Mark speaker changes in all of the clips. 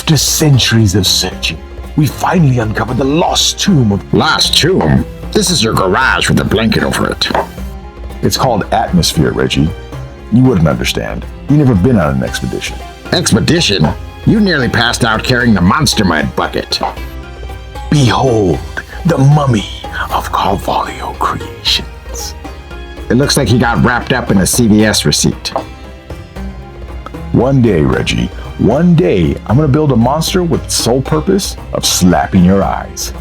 Speaker 1: After centuries of searching, we finally uncovered the lost tomb of...
Speaker 2: Lost tomb? This is your garage with a blanket over it.
Speaker 1: It's called atmosphere, Reggie. You wouldn't understand. You've never been on an expedition.
Speaker 2: Expedition? You nearly passed out carrying the monster mud bucket.
Speaker 1: Behold, the mummy of Carvalho Creations.
Speaker 2: It looks like he got wrapped up in a CVS receipt.
Speaker 1: One day, Reggie, one day, I'm gonna build a monster with the sole purpose of slapping your eyes.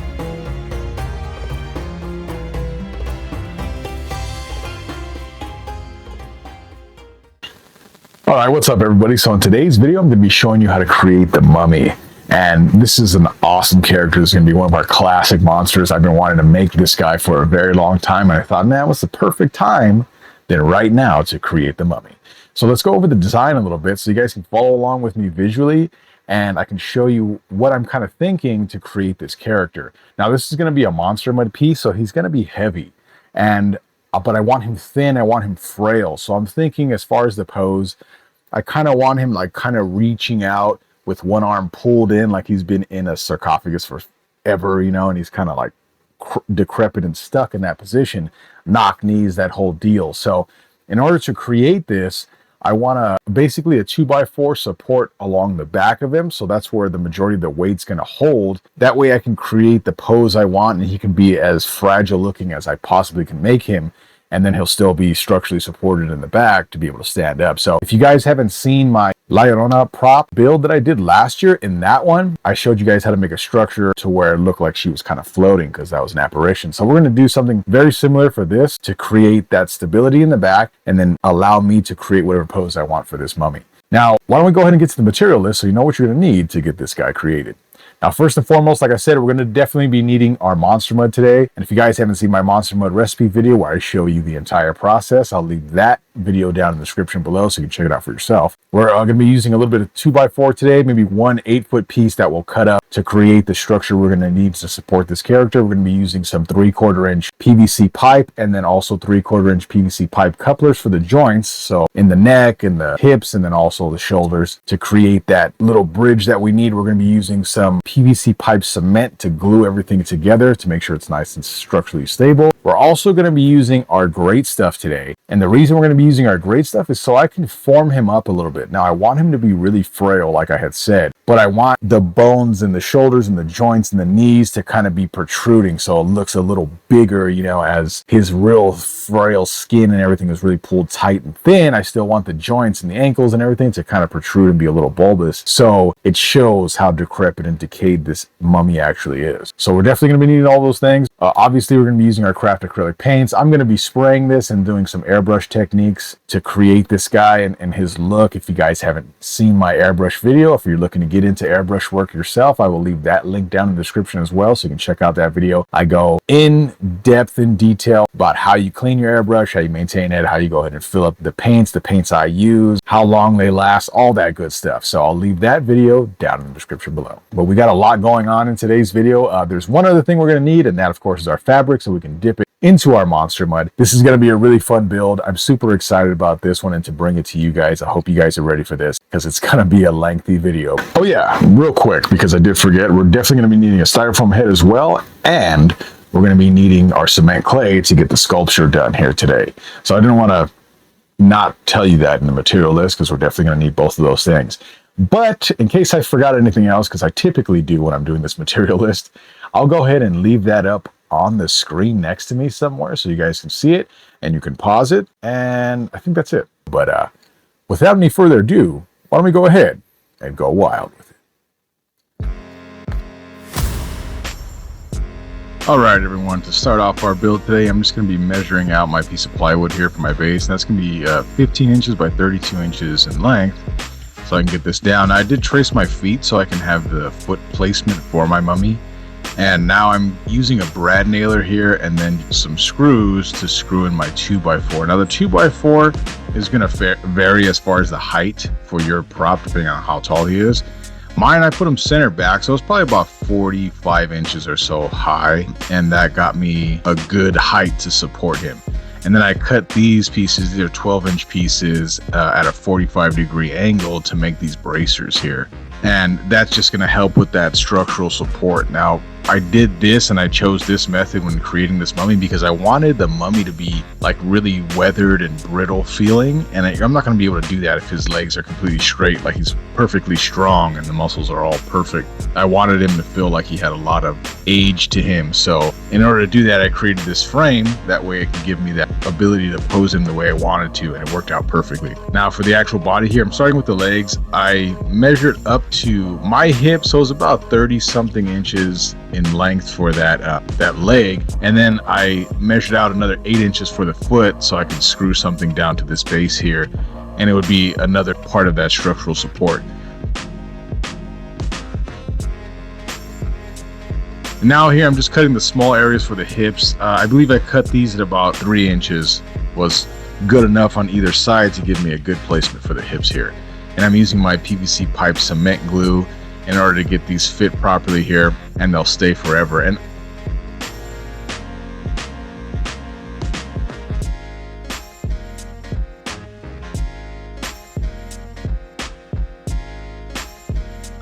Speaker 1: All right, what's up everybody? So in today's video, I'm gonna be showing you how to create the mummy. And this is an awesome character. This is gonna be one of our classic monsters. I've been wanting to make this guy for a very long time. And I thought, man, what's the perfect time than right now to create the mummy. So let's go over the design a little bit so you guys can follow along with me visually. And I can show you what I'm kind of thinking to create this character. Now this is gonna be a monster mud piece, so he's gonna be heavy. But I want him thin, I want him frail. So I'm thinking as far as the pose, I kind of want him like kind of reaching out with one arm pulled in like he's been in a sarcophagus forever, you know, and he's kind of like decrepit and stuck in that position, knock knees, that whole deal. So in order to create this, I want basically a 2x4 support along the back of him. So that's where the majority of the weight's going to hold. That way I can create the pose I want and he can be as fragile looking as I possibly can make him. And then he'll still be structurally supported in the back to be able to stand up. So if you guys haven't seen my La Llorona prop build that I did last year, in that one, I showed you guys how to make a structure to where it looked like she was kind of floating because that was an apparition. So we're going to do something very similar for this to create that stability in the back and then allow me to create whatever pose I want for this mummy. Now, why don't we go ahead and get to the material list so you know what you're going to need to get this guy created. Now, first and foremost, like I said, we're going to definitely be needing our monster mud today. And if you guys haven't seen my monster mud recipe video where I show you the entire process, I'll leave that video down in the description below so you can check it out for yourself. We're going to be using a little bit of 2x4 today, maybe one 8-foot piece that we'll cut up to create the structure we're going to need to support this character. We're going to be using some 3/4 inch PVC pipe and then also 3/4 inch PVC pipe couplers for the joints. So in the neck and the hips and then also the shoulders to create that little bridge that we need. We're going to be using some PVC pipe cement to glue everything together to make sure it's nice and structurally stable. We're also going to be using our great stuff today. And the reason we're going to be using our great stuff is so I can form him up a little bit. Now I want him to be really frail, like I had said, but I want the bones and the shoulders and the joints and the knees to kind of be protruding. So it looks a little bigger, you know, as his real frail skin and everything is really pulled tight and thin. I still want the joints and the ankles and everything to kind of protrude and be a little bulbous. So it shows how decrepit and decayed this mummy actually is. So we're definitely going to be needing all those things. Obviously, we're going to be using our craft acrylic paints. I'm going to be spraying this and doing some airbrush techniques to create this guy and his look. If you guys haven't seen my airbrush video, if you're looking to get into airbrush work yourself, I will leave that link down in the description as well, so you can check out that video. I go in depth in detail about how you clean your airbrush, how you maintain it, how you go ahead and fill up the paints I use, how long they last, all that good stuff. So I'll leave that video down in the description below. But we got a lot going on in today's video. There's one other thing we're going to need, and that of course is our fabric, so we can dip it into our monster mud. This is going to be a really fun build. I'm super excited about this one and to bring it to you guys. I hope you guys are ready for this because it's going to be a lengthy video. Oh yeah, real quick, because I did forget, we're definitely going to be needing a styrofoam head as well, and we're going to be needing our cement clay to get the sculpture done here today. So I didn't want to not tell you that in the material list because we're definitely going to need both of those things. But in case I forgot anything else, because I typically do when I'm doing this material list, I'll go ahead and leave that up on the screen next to me somewhere so you guys can see it and you can pause it. And I think that's it. But without any further ado, why don't we go ahead and go wild with it. All right, everyone, to start off our build today, I'm just going to be measuring out my piece of plywood here for my base. And that's going to be 15 inches by 32 inches in length. So I can get this down. I did trace my feet so I can have the foot placement for my mummy. And now I'm using a brad nailer here and then some screws to screw in my 2x4. Now the 2x4 is going to vary as far as the height for your prop, depending on how tall he is. Mine, I put him center back, so it's probably about 45 inches or so high, and that got me a good height to support him. And then I cut these pieces, they're 12-inch pieces at a 45-degree angle to make these bracers here. and that's just going to help with that structural support. Now, I did this and I chose this method when creating this mummy because I wanted the mummy to be like really weathered and brittle feeling, and I'm not going to be able to do that if his legs are completely straight, like he's perfectly strong and the muscles are all perfect. I wanted him to feel like he had a lot of age to him, so in order to do that I created this frame. That way it can give me that ability to pose him the way I wanted to, and it worked out perfectly. Now for the actual body here, I'm starting with the legs. I measured up to my hip, so it's about 30 something inches in length for that leg, and then I measured out another 8 inches for the foot so I could screw something down to this base here, and it would be another part of that structural support. Now here I'm just cutting the small areas for the hips. I believe I cut these at about 3 inches, was good enough on either side to give me a good placement for the hips here. And I'm using my PVC pipe cement glue in order to get these fit properly here, and they'll stay forever. And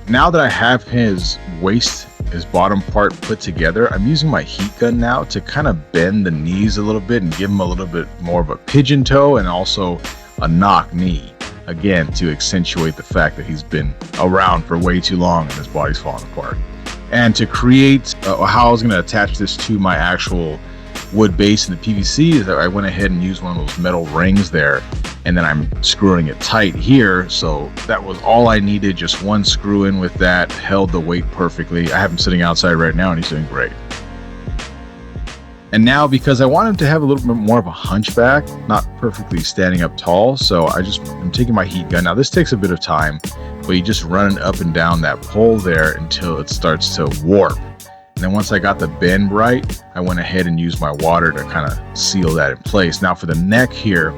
Speaker 1: now that I have his waist, his bottom part put together, I'm using my heat gun now to kind of bend the knees a little bit and give him a little bit more of a pigeon toe and also a knock knee. Again, to accentuate the fact that he's been around for way too long and his body's falling apart. And to create how I was going to attach this to my actual wood base in the PVC, is that I went ahead and used one of those metal rings there, and then I'm screwing it tight here. So that was all I needed, just one screw in with that, held the weight perfectly. I have him sitting outside right now and he's doing great. And now, because I want him to have a little bit more of a hunchback, not perfectly standing up tall, so I'm taking my heat gun. Now this takes a bit of time, but you just run it up and down that pole there until it starts to warp. And then once I got the bend right, I went ahead and used my water to kind of seal that in place. Now for the neck here,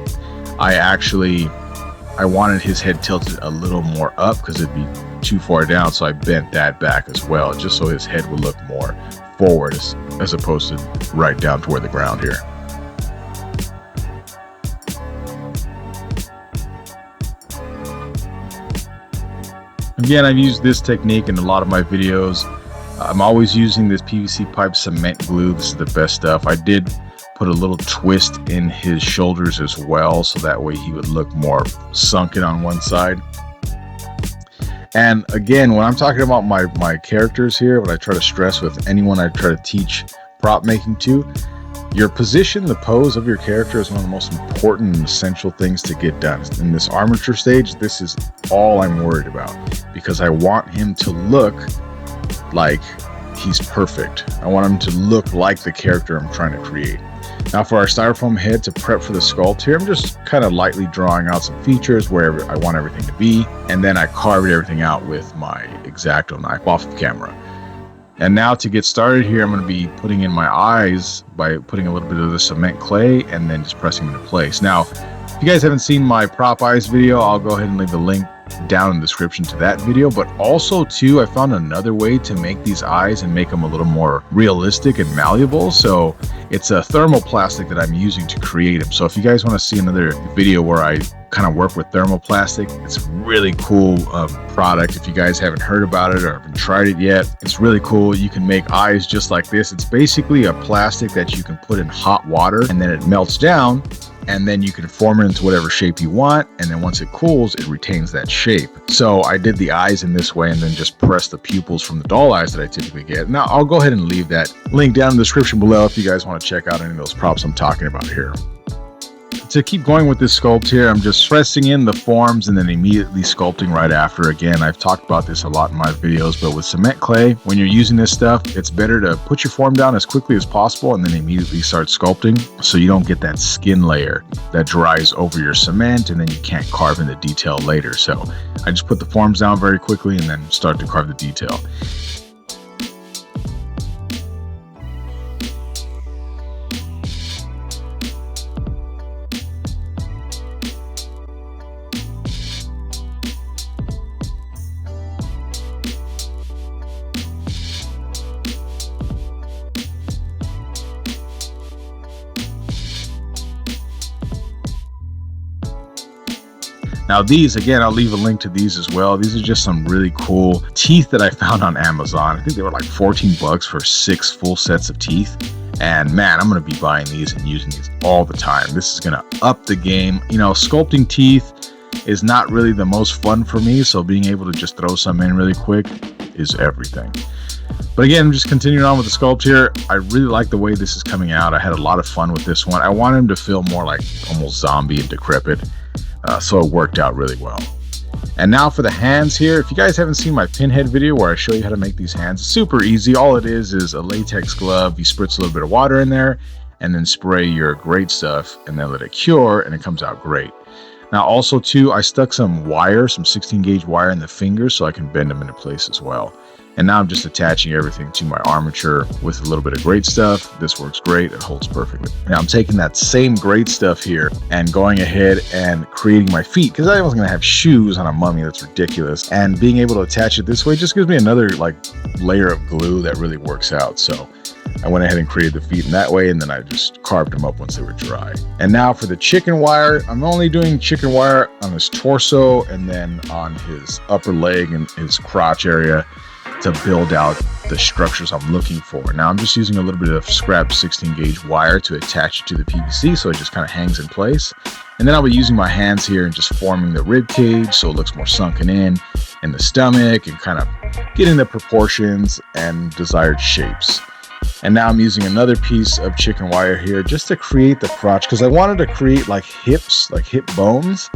Speaker 1: I wanted his head tilted a little more up because it'd be too far down, so I bent that back as well, just so his head would look more forward as opposed to right down toward the ground here. Again, I've used this technique in a lot of my videos. I'm always using this PVC pipe cement glue. This is the best stuff. I did put a little twist in his shoulders as well, so that way he would look more sunken on one side. And again, when I'm talking about my characters here, what I try to stress with anyone I try to teach prop making to, your position, the pose of your character is one of the most important and essential things to get done. In this armature stage, this is all I'm worried about, because I want him to look like he's perfect. I want him to look like the character I'm trying to create. Now for our styrofoam head, to prep for the sculpt here, I'm just kind of lightly drawing out some features where I want everything to be, and then I carved everything out with my X-Acto knife off of camera. And now to get started here, I'm going to be putting in my eyes by putting a little bit of the cement clay and then just pressing them into place. Now, if you guys haven't seen my prop eyes video, I'll go ahead and leave the link down in the description to that video. But also too, I found another way to make these eyes and make them a little more realistic and malleable. So it's a thermoplastic that I'm using to create them. So if you guys want to see another video where I kind of work with thermoplastic, it's a really cool product. If you guys haven't heard about it or haven't tried it yet, it's really cool. You can make eyes just like this. It's basically a plastic that you can put in hot water and then it melts down, and then you can form it into whatever shape you want, and then once it cools, it retains that shape. So I did the eyes in this way and then just pressed the pupils from the doll eyes that I typically get. Now I'll go ahead and leave that link down in the description below if you guys want to check out any of those props I'm talking about here. To keep going with this sculpt here, I'm just pressing in the forms and then immediately sculpting right after. Again, I've talked about this a lot in my videos, but with cement clay, when you're using this stuff, it's better to put your form down as quickly as possible and then immediately start sculpting, so you don't get that skin layer that dries over your cement and then you can't carve in the detail later. So I just put the forms down very quickly and then start to carve the detail. Now these, again, I'll leave a link to these as well. These are just some really cool teeth that I found on Amazon. I think they were like 14 bucks for 6 full sets of teeth. And man, I'm going to be buying these and using these all the time. This is going to up the game. You know, sculpting teeth is not really the most fun for me, so being able to just throw some in really quick is everything. But again, just continuing on with the sculpt here, I really like the way this is coming out. I had a lot of fun with this one. I wanted him to feel more like almost zombie and decrepit, so it worked out really well. And now for the hands here. If you guys haven't seen my pinhead video where I show you how to make these hands, it's super easy. All it is a latex glove. You spritz a little bit of water in there and then spray your great stuff and then let it cure, and it comes out great. Now also too, I stuck some wire, some 16 gauge wire in the fingers so I can bend them into place as well. And now I'm just attaching everything to my armature with a little bit of great stuff. This works great, it holds perfectly. Now I'm taking that same great stuff here and going ahead and creating my feet, because I wasn't gonna have shoes on a mummy, that's ridiculous. And being able to attach it this way just gives me another like layer of glue that really works out. So I went ahead and created the feet in that way, and then I just carved them up once they were dry. And now for the chicken wire, I'm only doing chicken wire on his torso and then on his upper leg and his crotch area to build out the structures I'm looking for. Now I'm just using a little bit of scrap 16 gauge wire to attach it to the PVC so it just kind of hangs in place. And then I'll be using my hands here and just forming the rib cage so it looks more sunken in, and the stomach, and kind of getting the proportions and desired shapes. And now I'm using another piece of chicken wire here just to create the crotch, because I wanted to create like hips, like hip bones,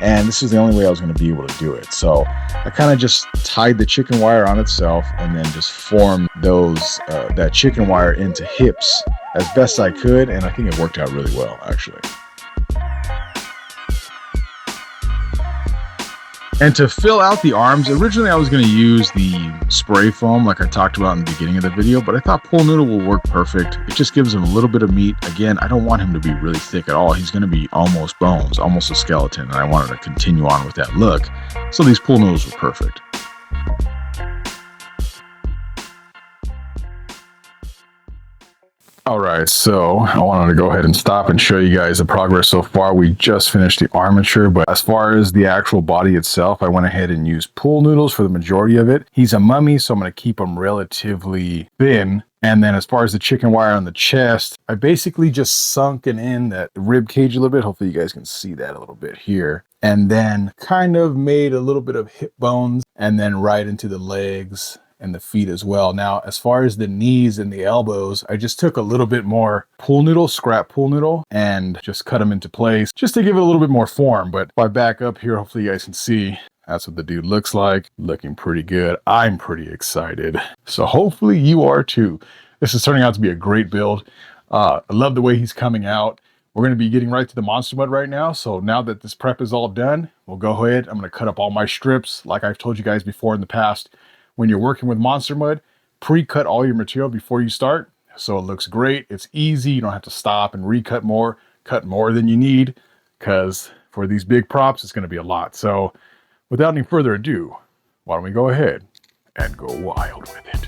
Speaker 1: and this is the only way I was going to be able to do it. So I kind of just tied the chicken wire on itself and then just formed those that chicken wire into hips as best I could, and I think it worked out really well actually. And to fill out the arms, originally I was going to use the spray foam like I talked about in the beginning of the video, but I thought pool noodle will work perfect. It just gives him a little bit of meat. Again, I don't want him to be really thick at all. He's going to be almost bones, almost a skeleton, and I wanted to continue on with that look. So these pool noodles were perfect. All right, so I wanted to go ahead and stop and show you guys the progress so far. We just finished the armature, but as far as the actual body itself, I went ahead and used pool noodles for the majority of it. He's a mummy, so I'm going to keep him relatively thin. And then as far as the chicken wire on the chest, I basically just sunken in that rib cage a little bit. Hopefully you guys can see that a little bit here. And then kind of made a little bit of hip bones and then right into the legs and the feet as well. Now, as far as the knees and the elbows, I just took a little bit more pool noodle, scrap pool noodle, and just cut them into place just to give it a little bit more form. But if I back up here, hopefully you guys can see, that's what the dude looks like. Looking pretty good. I'm pretty excited. So hopefully you are too. This is turning out to be a great build. I love the way he's coming out. We're going to be getting right to the monster mud right now. So now that this prep is all done, we'll go ahead. I'm going to cut up all my strips. Like I've told you guys before in the past, when you're working with monster mud, pre-cut all your material before you start. So it looks great. It's easy. You don't have to stop and recut more. Cut more than you need, because for these big props, it's going to be a lot. So without any further ado, why don't we go ahead and go wild with it.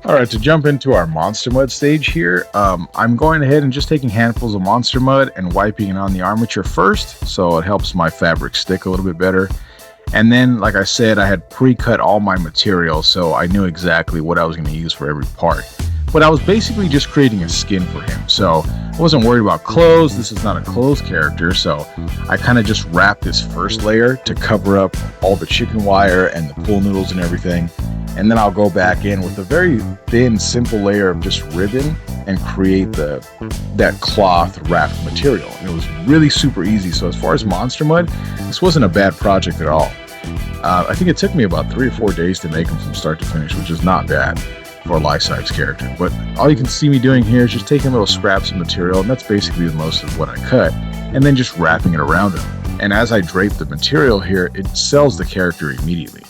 Speaker 1: All right, to jump into our monster mud stage here, I'm going ahead and just taking handfuls of monster mud and wiping it on the armature first, so it helps my fabric stick a little bit better. And then, like I said, I had pre-cut all my material, so I knew exactly what I was going to use for every part. But I was basically just creating a skin for him, so I wasn't worried about clothes. This is not a clothes character, so I kind of just wrapped this first layer to cover up all the chicken wire and the pool noodles and everything. And then I'll go back in with a very thin, simple layer of just ribbon and create that cloth wrapped material. And it was really super easy. So as far as monster mud, this wasn't a bad project at all. I think it took me about 3 or 4 days to make them from start to finish, which is not bad for a life-size character. But all you can see me doing here is just taking little scraps of material, and that's basically most of what I cut, and then just wrapping it around him. And as I drape the material here, it sells the character immediately.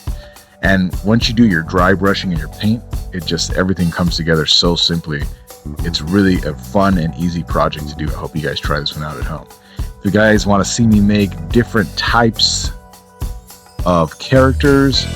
Speaker 1: And once you do your dry brushing and your paint, it just, everything comes together so simply. It's really a fun and easy project to do. I hope you guys try this one out at home. If you guys want to see me make different types of characters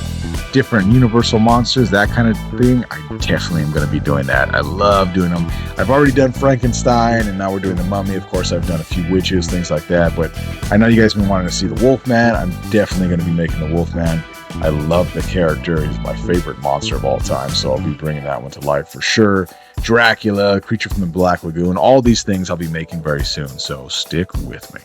Speaker 1: different universal monsters, that kind of thing, I definitely am going to be doing that. I love doing them. I've already done Frankenstein, and now we're doing the Mummy. Of course, I've done a few witches, things like that, but I know you guys have been wanting to see the Wolfman. I'm definitely going to be making the Wolfman. I love the character. He's my favorite monster of all time, so I'll be bringing that one to life for sure. Dracula, Creature from the Black Lagoon, all these things I'll be making very soon, so stick with me.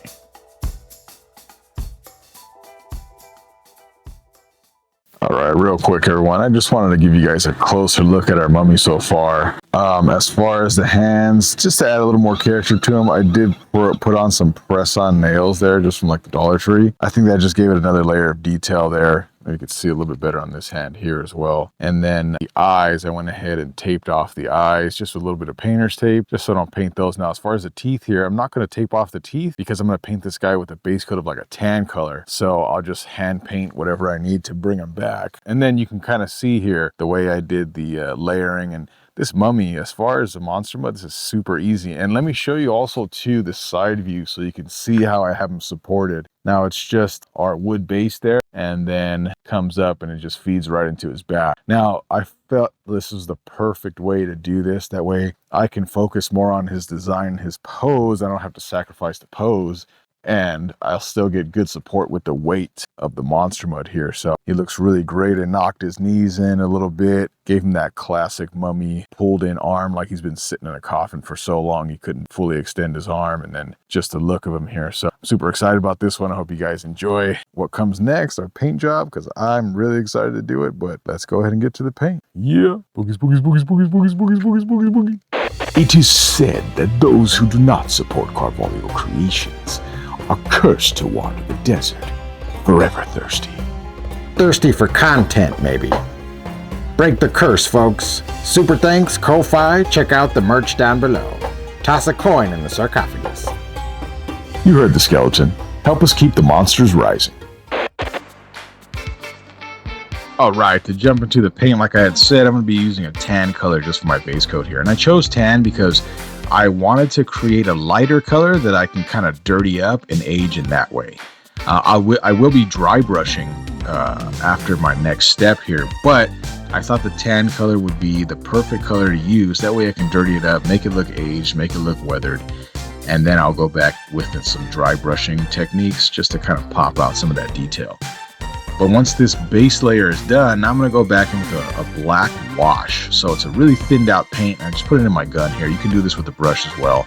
Speaker 1: All right, real quick, everyone. I just wanted to give you guys a closer look at our mummy so far. As far as the hands, just to add a little more character to them, I did put on some press-on nails there, just from like the Dollar Tree. I think that just gave it another layer of detail there. You can see a little bit better on this hand here as well. And then the eyes, I went ahead and taped off the eyes, just with a little bit of painter's tape, just so I don't paint those. Now, as far as the teeth here, I'm not going to tape off the teeth because I'm going to paint this guy with a base coat of like a tan color. So I'll just hand paint whatever I need to bring them back. And then you can kind of see here the way I did the layering. And this mummy, as far as the monster mud, this is super easy. And let me show you also too the side view so you can see how I have them supported. Now it's just our wood base there, and then comes up and it just feeds right into his back. Now I felt this was the perfect way to do this. That way I can focus more on his design, his pose. I don't have to sacrifice the pose, and I'll still get good support with the weight of the monster mud here. So he looks really great. I knocked his knees in a little bit, gave him that classic mummy pulled in arm, like he's been sitting in a coffin for so long he couldn't fully extend his arm, and then just the look of him here. So I'm super excited about this one. I hope you guys enjoy what comes next, our paint job, because I'm really excited to do it. But let's go ahead and get to the paint. Yeah. Boogies, boogies, boogies, boogies, boogies, boogies, boogies, boogies, boogies. It is said that those who do not support Carvalho Creations are cursed to wander the desert, forever thirsty.
Speaker 2: Thirsty for content, maybe. Break the curse, folks. Super thanks, Ko-Fi. Check out the merch down below. Toss a coin in the sarcophagus.
Speaker 1: You heard the skeleton. Help us keep the monsters rising. All right, to jump into the paint, like I had said, I'm going to be using a tan color just for my base coat here. And I chose tan because I wanted to create a lighter color that I can kind of dirty up and age in that way. I will be dry brushing after my next step here, but I thought the tan color would be the perfect color to use. That way I can dirty it up, make it look aged, make it look weathered, and then I'll go back with some dry brushing techniques just to kind of pop out some of that detail. But once this base layer is done, I'm going to go back in with a black wash. So it's a really thinned out paint. I just put it in my gun here. You can do this with a brush as well.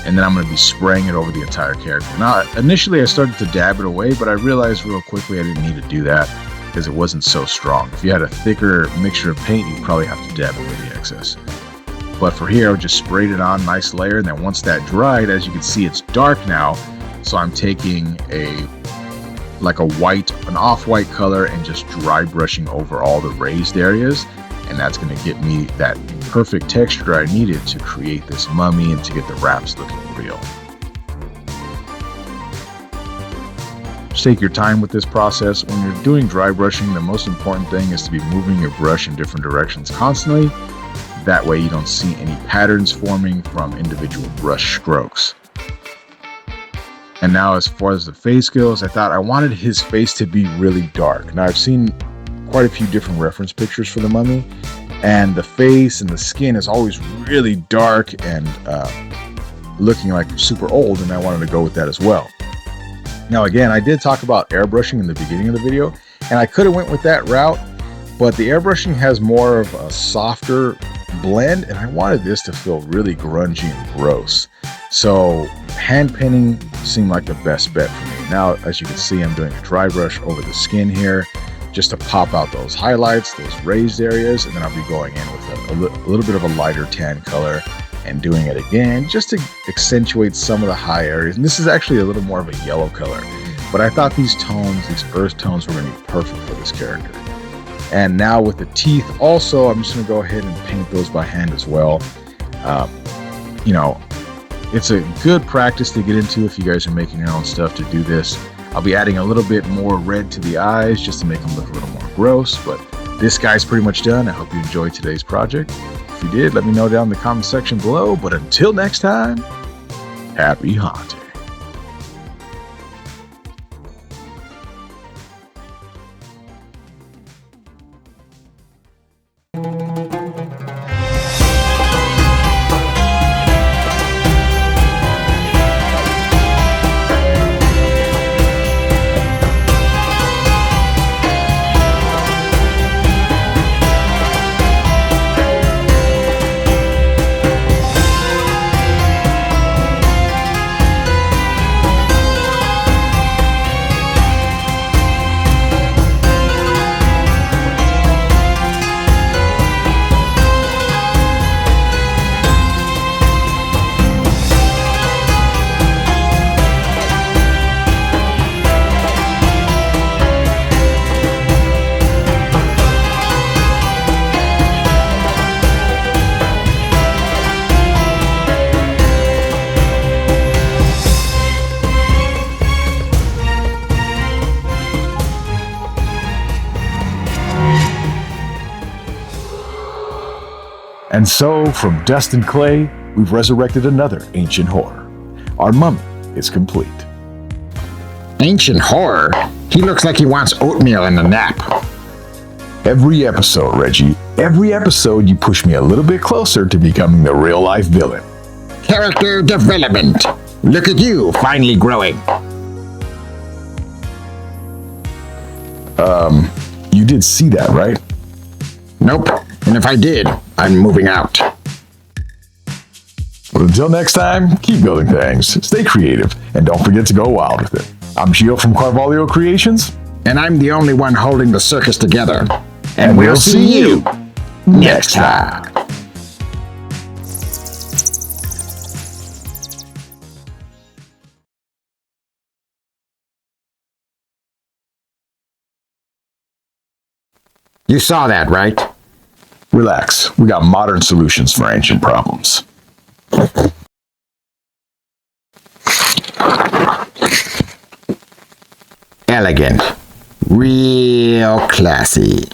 Speaker 1: And then I'm going to be spraying it over the entire character. Now, initially I started to dab it away, but I realized real quickly I didn't need to do that because it wasn't so strong. If you had a thicker mixture of paint, you'd probably have to dab away the excess. But for here, I just sprayed it on, nice layer. And then once that dried, as you can see, it's dark now. So I'm taking an off-white color and just dry brushing over all the raised areas, and that's going to get me that perfect texture I needed to create this mummy and to get the wraps looking real. Just take your time with this process. When you're doing dry brushing, the most important thing is to be moving your brush in different directions constantly. That way you don't see any patterns forming from individual brush strokes. And now as far as the face goes, I thought I wanted his face to be really dark. Now I've seen quite a few different reference pictures for the mummy, and the face and the skin is always really dark and looking like super old, and I wanted to go with that as well. Now again, I did talk about airbrushing in the beginning of the video, and I could have went with that route, but the airbrushing has more of a softer blend, and I wanted this to feel really grungy and gross. So hand painting seemed like the best bet for me. Now, as you can see, I'm doing a dry brush over the skin here just to pop out those highlights, those raised areas, and then I'll be going in with a little bit of a lighter tan color and doing it again just to accentuate some of the high areas. And this is actually a little more of a yellow color, but I thought these tones, these earth tones, were going to be perfect for this character. And now with the teeth also, I'm just going to go ahead and paint those by hand as well. You know, it's a good practice to get into if you guys are making your own stuff to do this. I'll be adding a little bit more red to the eyes just to make them look a little more gross, but this guy's pretty much done. I hope you enjoyed today's project. If you did, let me know down in the comment section below. But until next time, happy haunting. And so, from dust and clay, we've resurrected another ancient horror. Our mummy is complete.
Speaker 2: Ancient horror? He looks like he wants oatmeal and a nap.
Speaker 1: Every episode, Reggie, every episode you push me a little bit closer to becoming the real-life villain.
Speaker 2: Character development. Look at you, finally growing.
Speaker 1: You did see that, right?
Speaker 2: Nope. And if I did, I'm moving out.
Speaker 1: Well, until next time, keep building things, stay creative, and don't forget to go wild with it. I'm Gio from Carvalho Creations.
Speaker 2: And I'm the only one holding the circus together.
Speaker 1: And we'll see you
Speaker 2: next time. You saw that, right?
Speaker 1: Relax, we got modern solutions for ancient problems.
Speaker 2: Elegant. Real classy.